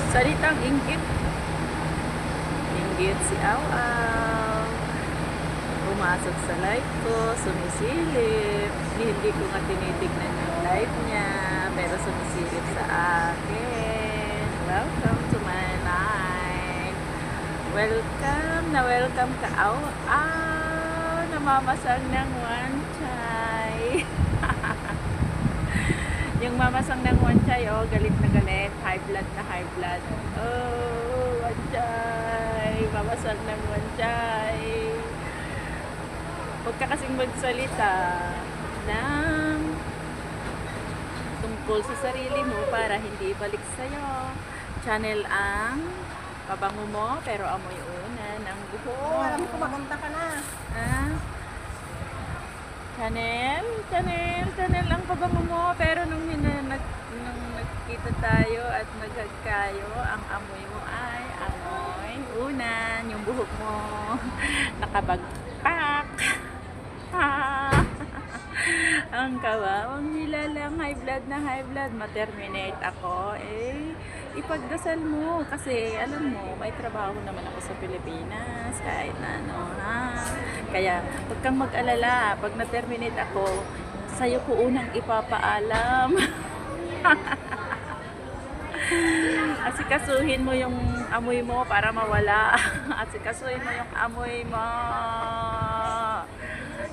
Salitang inggit. Inggit si Aw-Aw. Pumasok sa live ko, sumisilip. Hindi ko nga tinitignan yung live niya, pero sumisilip sa akin. Welcome to my live. Welcome ka Aw-Aw. Namamasang ng wanchay. Yung mamasang ng wanchay, oh, galit na galit. High blood na high blood. Oh, wanchay. Mamasang ng wanchay. Huwag ka kasing magsalita ng tungkol sa sarili mo para hindi balik sa'yo. Channel ang pabango mo, pero amoy unan ang buhok mo. Oo, alam ko maganda ka na. Ah? Channel ang pabango mo, pero nung nagkita tayo at nagkagkayo, ang amoy mo ay amoy unan, yung buhok mo nakabagpak. Ang kawawang nilalang, high blood, ma-terminate ako, ipagdasal mo kasi alam mo, may trabaho naman ako sa Pilipinas kahit na ano, ha? Kaya huwag kang mag-alala, pag na-terminate ako, sa'yo ko unang ipapaalam. Asikasuhin mo yung amoy mo para mawala. Asikasuhin mo yung amoy mo.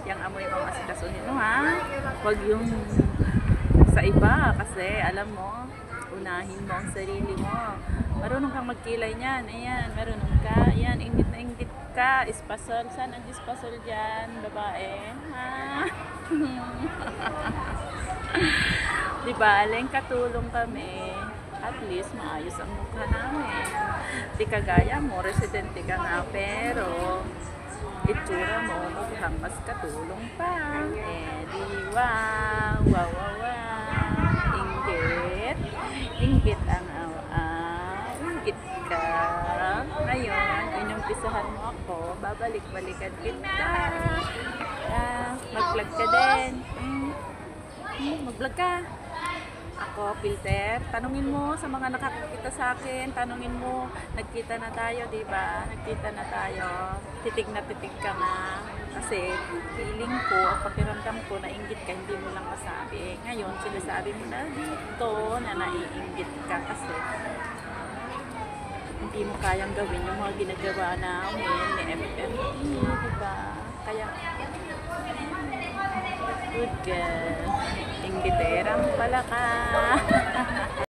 Yung amoy mo, asikasuhin mo, ha? Huwag yung sa iba kasi alam mo, unahin mo ang sarili mo. Marunong kang magkilay niyan. Ayan, marunong ka. Ayan, ingit na ingit ka. Espasol. Saan ang espasol dyan, babae? Ha? Diba, aleng katulong kami. At least, maayos ang mukha namin. Di kagaya mo, residente ka nga, pero itsura mo, mukhang mas katulong pa. Di wow. Inggit ang Aw-Aw. Inggit ka. Ngayon, inumpisahan mo ako, babalik-balikan kita. Mag-vlog ka din. Mag-vlog ka. Ako, filter. Tanungin mo sa mga nakakakita sa akin. Tanungin mo, nagkita na tayo, diba? Nagkita na tayo. Titig na titig ka nga. Kasi, feeling ko, ang pakiramdam ko, nainggit ka, hindi mo lang masabi. Ngayon, sinasabi mo na dito na naiinggit ka kasi hindi mo kayang gawin yung mga ginagawa namin ni FMT, diba? Kaya, good girl. Inggiterang pala ka.